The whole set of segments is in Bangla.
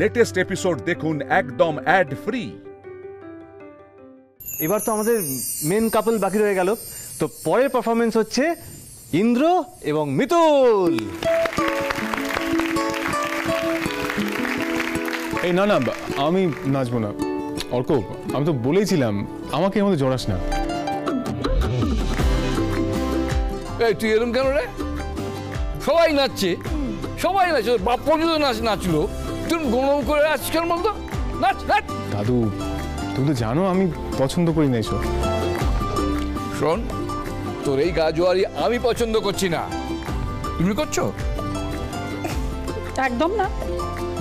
লেটেস্ট এপিসোড দেখুন একদম অ্যাড ফ্রি। এবার তো আমাদের মেন কাপল বাকি রয়ে গেল, তো পরের পারফরমেন্স হচ্ছে ইন্দ্র এবং মিতুল। এই না না, আমি নাচবো না। অর্ক, আমি তো বলেইছিলাম আমাকে এর মধ্যে জড়াস না। এই তুই এরকম কেন রে? সবাই নাচছে, সবাই নাচছে, বাপ পর্যন্ত নাচলো, তুই গরম করে আসছিস কেন বলতো? নাচ নাচ। দাদু, তুমি তো জানো আমি পছন্দ করি না এসব। শোন, তোর এই গাজোয়ারি আমি পছন্দ করছি না। তুমি করছো? একদম না।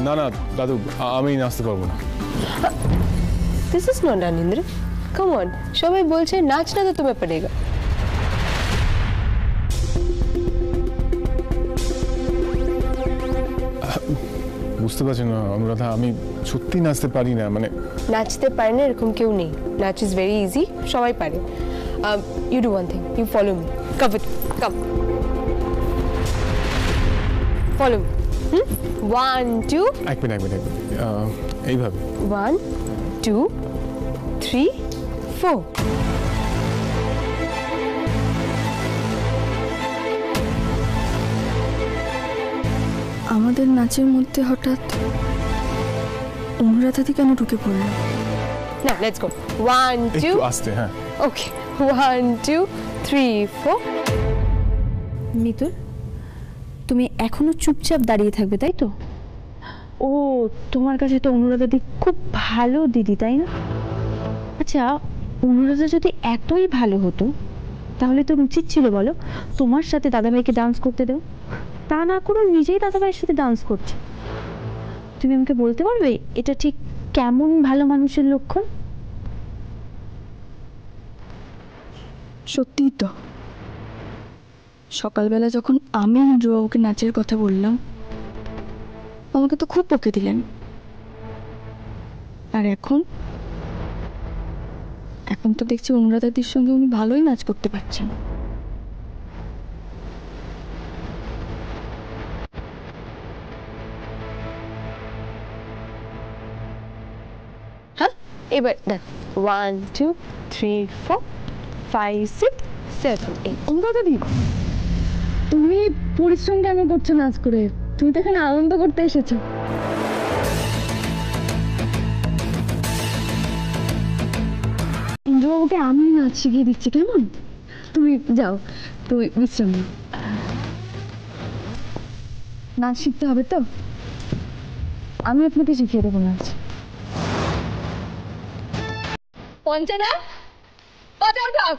না না দাদু, আমি নাচতে পারবো না। This is not done, Indra. Come on, সবাই বলছে নাচনা তো तुम्हें पड़ेगा। বুঝতে পারছি না অনুরাধা, আমি সত্যি নাচতে পারি না। মানে নাচতে পারে না এরকম কেউ নেই। নাচ ইজ ভেরি ইজি, সবাই পারে। You do one thing, you follow me. Come with come, follow me. 1 2 এক মিনিট এইভাবে 1 2 3 4। আমাদের নাচের মধ্যে হঠাৎ অনুরাধাদি কেন ঢুকে পড়লো? না, লেটস গো। 1 2 একটু আস্তে। হ্যাঁ ওকে, 1 2 3 4। মিতুল, তুমি এখনো চুপচাপ দাঁড়িয়ে থাকবে তাই তো? ও, তোমার কাছে তো অনুরাধা দি খুব ভালো দিদি, তাই না? আচ্ছা, অনুরাধা যদি এতই ভালো হতো তাহলে তো উচিত ছিল বলো তোমার সাথে দাদাভাইকে ডান্স করতে দাও। তা না করে নিজেই দাদাভাইয়ের সাথে ডান্স করছে। তুমি আমাকে বলতে পারবে এটা ঠিক কেমন ভালো মানুষের লক্ষণ? সত্যিই তো, সকালবেলা যখন আমি ইন্দ্রবাবুকে নাচের কথা বললাম আমাকে তো খুব বকে দিলেন। আর এখন তো দেখছি অনুরাধাদির সঙ্গে উনি ভালোই নাচ করতে পারছেন। হ্যাঁ, এবার না। 1 2 3 4 5 6 7 8। অনুরাধাদি, তুমি পরিশ্রম কেন করছো নাচ করে? তুমি তো এখানে আনন্দ করতে এসেছো। ইন্দ্রবাবুকে আমি নাচ শিখিয়ে দিচ্ছি, কেমন? তুমি যাও, তুমি বিশ্রাম নাও। নাচ শিখতে হবে তো, আমি আপনাকে শিখিয়ে দেবো নাচ। পঞ্চানা, বাজার দাও।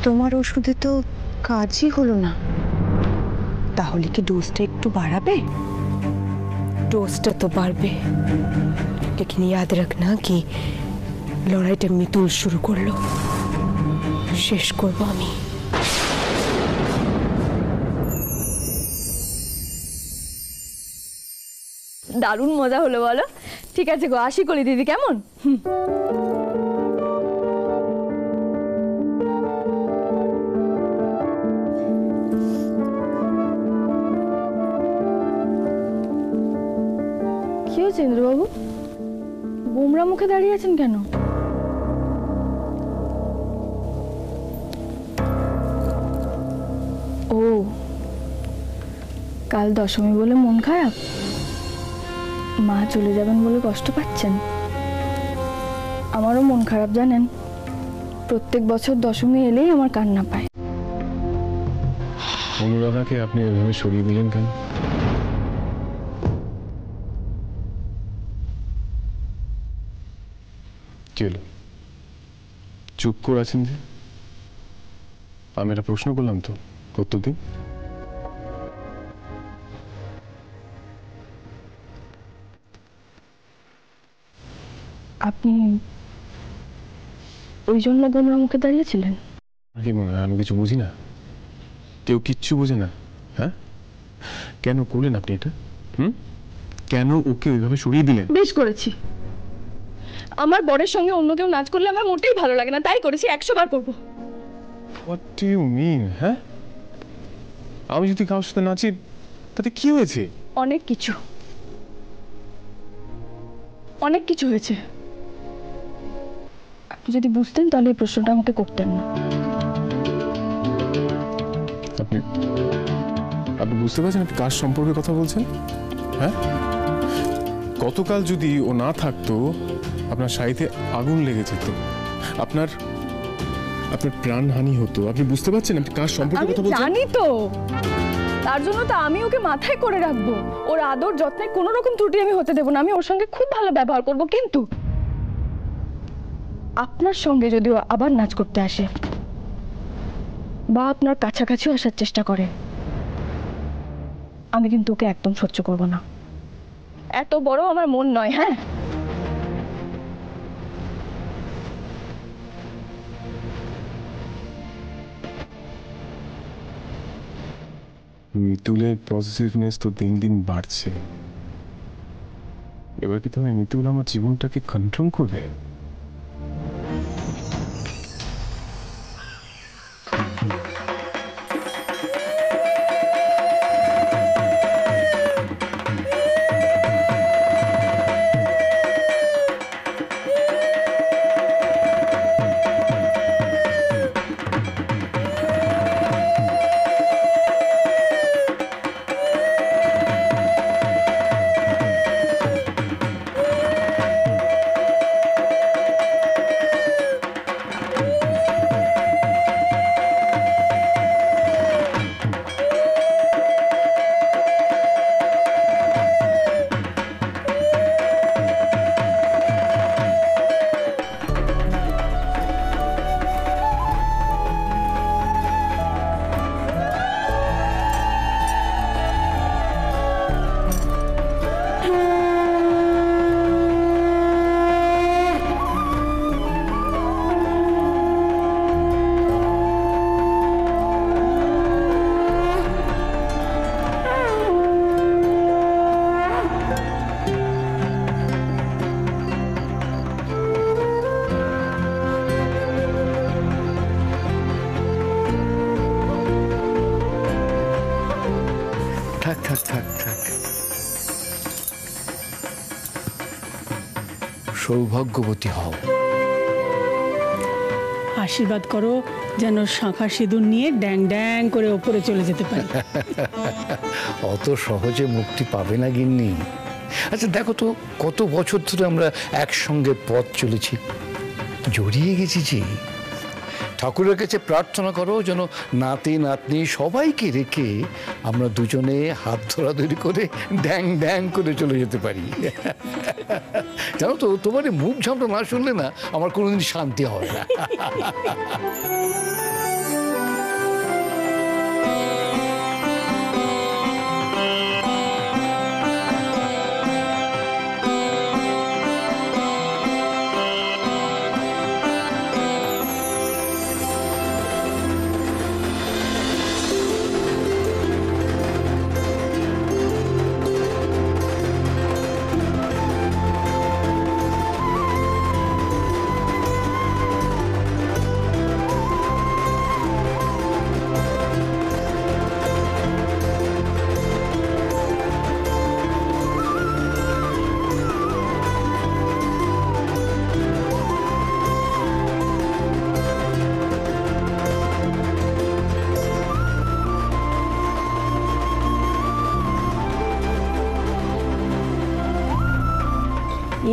তোমার ওষুধে তো কাজই হলো না, তাহলে কি ডোজটা একটু বাড়াবে? डोजটা तो বাড়বে, लेकिन याद रखना कि লড়াইটা মিতুল শুরু করলো, শেষ করব আমি। দারুণ মজা হলো বলো। ঠিক আছে গো, আসি কলি দিদি, কেমন? কি হয়েছে ইন্দ্রবাবু, গোমরা মুখে দাঁড়িয়ে আছেন কেন? ও, কাল দশমী বলে মন খারাপ, মা চলে যাবেন বলে কষ্ট পাচ্ছেন। আমারও মন খারাপ জানেন, প্রত্যেক বছর দশমী এলেই আমার কান্না পায়। অনুরাধাকে আপনি এভাবে সরিয়ে দিলেন কেন? কি হলো, চুপ করে আছেন যে? আমি একটা প্রশ্ন করলাম তো, উত্তর দিন। আপনি ওই জন্য গোমরা মুখে দাঁড়িয়েছিলেন? কি মনে হয় আমি কিছু বুঝি না? কেউ কিচ্ছু বোঝে না? হ্যাঁ, কেন করলেন আপনি এটা? কেন ওকে ওইভাবে সরিয়ে দিলেন? বেশ করেছি, আমার বরের সঙ্গে অন্য কেউ নাচ করলে আমার মোটেই ভালো লাগে না, তাই করেছি, 100 বার করবো। What do you mean? হ্যাঁ, আমি যদি কারোর সাথে নাচি তাতে কি হয়েছে? অনেক কিছু, অনেক কিছু হয়েছে। আপনি যদি বুঝতেন তাহলে এই প্রশ্নটা আমাকে করতেন না। আপনি আপনি বুঝতে পারছেন আপনি কার সম্পর্কে কথা বলছেন? হ্যাঁ, গতকাল যদি ও না থাকতো আপনার শাড়িতে আগুন লেগে যেত, আপনার প্রাণহানি হতো। আপনি বুঝতে পারছেন আপনি কার সম্পর্কে কথা বলছেন? জানি তো, তার জন্য তো আমি ওকে মাথায় করে রাখবো, ওর আদর যত্নে কোনো রকম ত্রুটি আমি হতে দেবো না, আমি ওর সঙ্গে খুব ভালো ব্যবহার করব। কিন্তু আপনার সঙ্গে যদি ও আবার নাচ করতে আসে বা আপনার কাছাকাছিও আসার চেষ্টা করে, আমি কিন্তু ওকে একদম সহ্য করব না। এত বড় আমার মন নয়। হ্যাঁ, মিতুলের পজিটিভনেস তো দিন দিন বাড়ছে। এবার কি তবে মিতুল আমার জীবনটাকে কন্ট্রোল করবে? থাক থাক থাক থাক, সৌভাগ্যবতী হও। আশীর্বাদ করো যেন শাঁখা সিঁদুর নিয়ে ড্যাং ড্যাং করে ওপরে চলে যেতে পারে। অত সহজে মুক্তি পাবে না গিন্নি। আচ্ছা দেখো তো, কত বছর ধরে আমরা একসঙ্গে পথ চলেছি, জড়িয়ে গেছি যে। ঠাকুরের কাছে প্রার্থনা করো যেন নাতি নাতনি সবাইকে রেখে আমরা দুজনে হাত ধরাধরি করে ড্যাং ড্যাং করে চলে যেতে পারি। জানো তো, তোমার মুখ ঝামটা না শুনলে না আমার কোনোদিন শান্তি হবে না।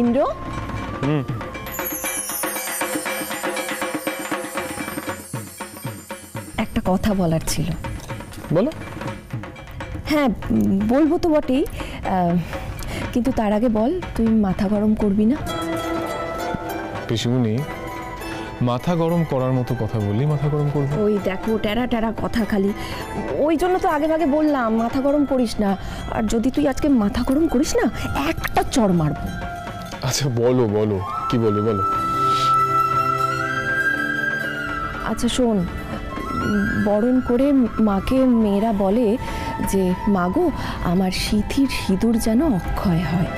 ইন্দ্র, একটা কথা বলার ছিল। বলো। হ্যাঁ, বলবো তো বটেই, কিন্তু তার আগে বল, তুই মাথা গরম করবি না? পিসিমণি, মাথা গরম করার মতো কথা বললি মাথা গরম করবো? ওই দেখো, টেরা টেরা কথা খালি, ওই জন্য তো আগে ভাগে বললাম মাথা গরম করিস না। আর যদি তুই আজকে মাথা গরম করিস না, একটা চড় মারবো। আচ্ছা বলো বলো, কি বলবে বলো। আচ্ছা শোন, বরণ করে মাকে মেয়েরা বলে যে মাগো আমার সিঁথির সিঁদুর যেন অক্ষয় হয়।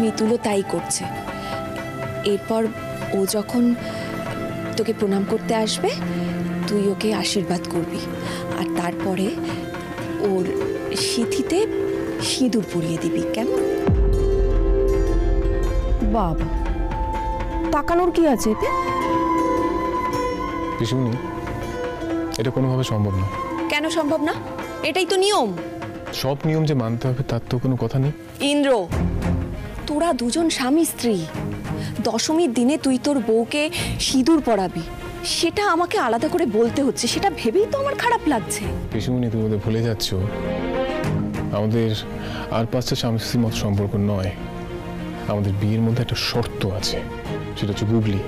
মিতুলও তাই করছে। এরপর ও যখন তোকে প্রণাম করতে আসবে, তুই ওকে আশীর্বাদ করবি, আর তারপরে ওর সিঁথিতে সিঁদুর পরিয়ে দিবি। কেমন? বাবা, তাকানোর কি আছে এতে? পিসিমণি, এটা কোনোভাবে সম্ভব না। কেন সম্ভব না? এটাই তো নিয়ম। সব নিয়ম যে মানতে হবে তার তো কোনো কথা নেই। ইন্দ্র, তোরা দুজন স্বামী স্ত্রী, দশমীর দিনে তুই তোর বউকে সিঁদুর পরাবি, সেটা আমাকে আলাদা করে বলতে হচ্ছে, সেটা ভেবেই তো আমার খারাপ লাগছে। পিসিমণি, তুমি ওদের ভুলে যাচ্ছ, আমাদের আর 5টা স্বামী স্ত্রীর মতো সম্পর্ক নয়। আমাদের বিয়ের মধ্যে একটা শর্ত আছে, সেটা হচ্ছে গুগলি।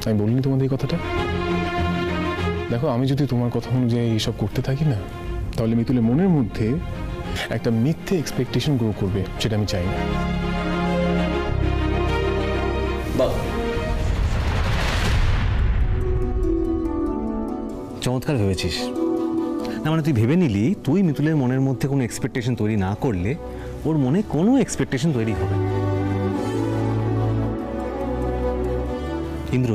আমি বলিনি তোমাদের এই কথাটা? দেখো, আমি যদি তোমার কথা অনুযায়ী এইসব করতে থাকি না, তাহলে মিতুলের মনের মধ্যে একটা মিথ্যে এক্সপেকটেশন গ্রো করবে, সেটা আমি চাই না। চমৎকার ভেবেছিস। না মানে তুই ভেবে নিলি তুই মিতুলের মনের মধ্যে কোনো এক্সপেকটেশন তৈরি না করলে ওর মনে কোনো এক্সপেকটেশন তৈরি হবে। ইন্দ্র,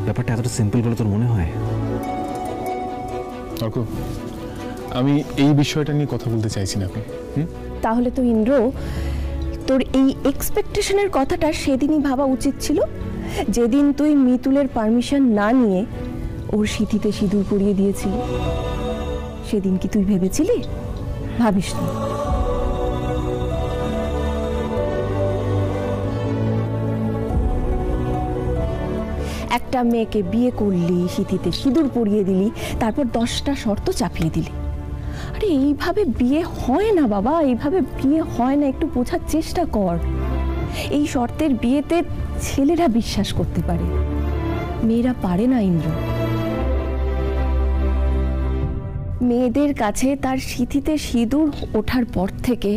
ব্যাপারটা এতটা সিম্পল বলে তোর মনে হয়? অর্ক, আমি এই বিষয়টা নিয়ে কথা বলতে চাইছি না। আপনি তাহলে তো ইন্দ্র, তোর এই এক্সপেকটেশনের কথাটা সেদিনই ভাবা উচিত ছিল, যেদিন তুই মিতুলের পারমিশন না নিয়ে ওর সিঁথিতে সিঁদুর পরিয়ে দিয়েছিলি। সেদিন কি তুই ভেবেছিলি? ভাবিস না। একটা মেয়েকে বিয়ে করলি, সিঁথিতে সিঁদুর পরিয়ে দিলি, তারপর 10টা শর্ত চাপিয়ে দিলি। আরে এইভাবে বিয়ে হয় না বাবা, এইভাবে বিয়ে হয় না। একটু বোঝার চেষ্টা কর। এই শর্তের বিয়েতে ছেলেরা বিশ্বাস করতে পারে, মেয়েরা পারে না ইন্দ্র। মেয়েদের কাছে তার সিঁথিতে সিঁদুর ওঠার পর থেকে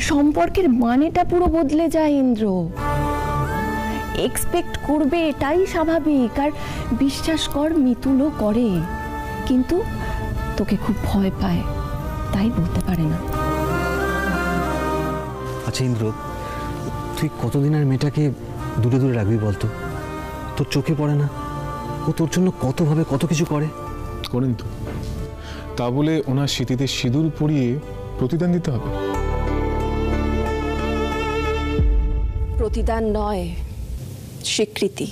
সম্পর্কের মানেটা পুরো বদলে যায় ইন্দ্র। এক্সপেক্ট করবে, এটাই স্বাভাবিক। আর বিশ্বাস কর, মিতুলও করে, কিন্তু তোকে খুব ভয় পায়, তাই বলতে পারে না। আচ্ছা ইন্দ্র, তুই কতদিন আর মেয়েটাকে দূরে দূরে রাখবি বলতো? তোর চোখে পড়ে না ও তোর জন্য কতভাবে কত কিছু করে? করেন তো, তা বলে ওনার স্মৃতিতে সিঁদুর পরিয়ে প্রতিদান দিতে হবে? প্রতিদান নয়, স্বীকৃতি।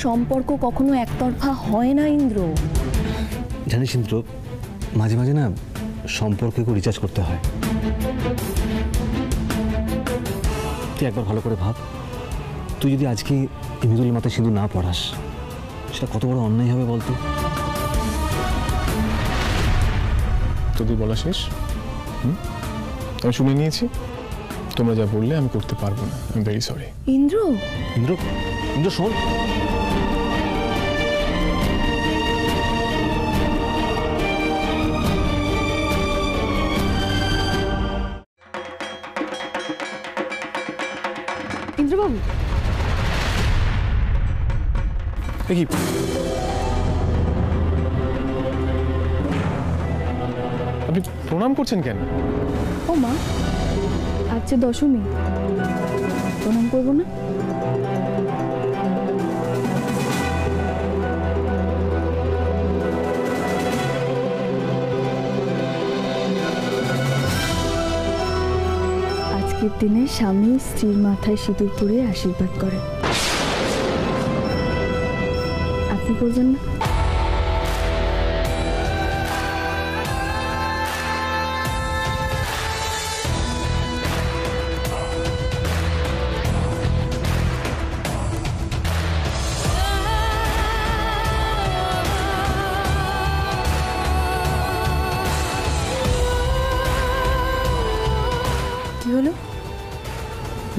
সম্পর্ক কখনো একতরফা হয় না ইন্দ্র। জানিস ইন্দ্র, মাঝে মাঝে না সম্পর্ককে রিচার্জ করতে হয়। তুই একবার ভালো করে ভাব, তুই যদি আজকে মিতুলের মাথায় সিঁদুর না পড়াস, সেটা কত বড় অন্যায় হবে বলতো? তোদের বলা শেষ? আমি শুনে নিয়েছি। তোমরা যা বললে আমি করতে পারবো না। আমি ভেরি সরি। ইন্দ্র, ইন্দ্র, ইন্দ্র শোন। ইন্দ্রবাবু, দেখি আপনি প্রণাম করছেন কেন? ও মা, আজ যে দশমী, প্রণাম করবো না? আজকের দিনে স্বামী স্ত্রীর মাথায় সিঁদুর পরিয়ে আশীর্বাদ করে। আপনি করবেন না?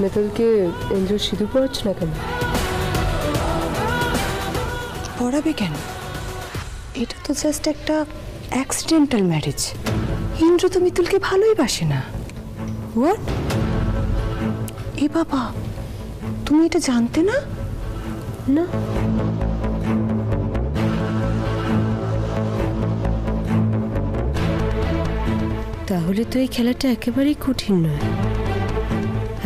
মিতুলকে ইন্দ্র সিঁদুর পরাচ্ছে না কেন? পড়াবে কেন? এটা তো জাস্ট একটা অ্যাক্সিডেন্টাল ম্যারেজ। ইন্দ্র তো মিতুলকে ভালোই বাসে না। হোয়াট? এ বাবা, তুমি এটা জানতে না? না। তাহলে তো এই খেলাটা একেবারেই কঠিন নয়।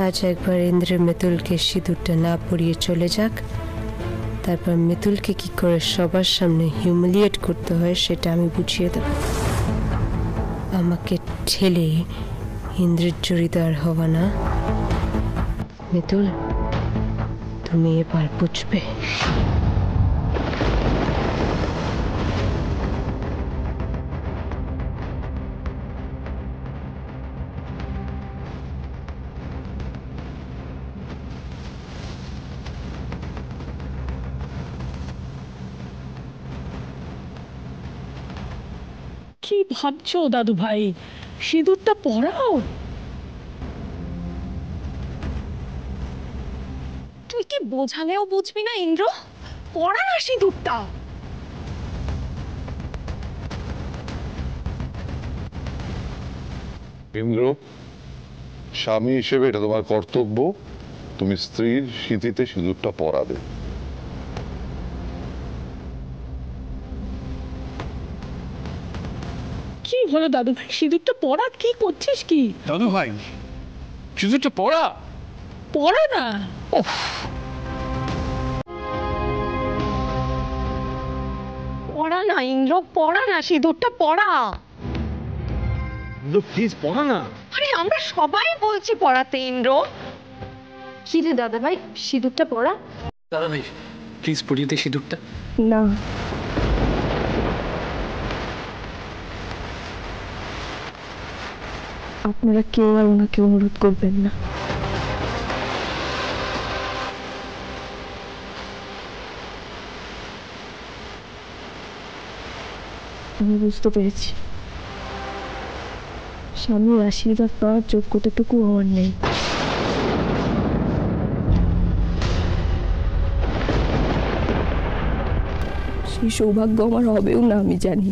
আজ একবার ইন্দ্রের মিতুলকে সিঁদুরটা না পরিয়ে চলে যাক, তারপর মিতুলকে কি করে সবার সামনে হিউমিলিয়েট করতে হয় সেটা আমি বুঝিয়ে দেব। আমাকে ঠেলে ইন্দ্রের জড়িদার হওয়া না। মিতুল, তুমি এবার বুঝবে। কি ভাবছো দাদু ভাই? সিঁদুরটা পরাও। তুই কি বোঝালেও বুঝবি না ইন্দ্র? পড়া না সিঁদুরটা। ইন্দ্র, স্বামী হিসেবে এটা তোমার কর্তব্য, তুমি স্ত্রীর সিঁথিতে সিঁদুরটা পরাবে। কি হলো দাদু ভাই? সিঁদুরটা পরা, কি করছিস কি? দাদু ভাই, সিঁদুরটা পড়া। পরা না। পড়া না ইন্দ্র, পড়া না, সিঁদুরটা পড়া। প্লিজ পড়া না। আরে আমরা সবাই বলছি পড়াতে ইন্দ্র। কি রে দাদা ভাই, সিঁদুরটা পরা? দাদা ভাই প্লিজ পরিয়ে দে সিঁদুরটা। না, আপনারা কেউ আর ওনাকে অনুরোধ করবেন না। আমি বুঝতে পেরেছি স্বামীর আশীর্বাদ পাওয়ার যোগ্যতাটুকু আমার নেই। সেই সৌভাগ্য আমার হবেও না, আমি জানি।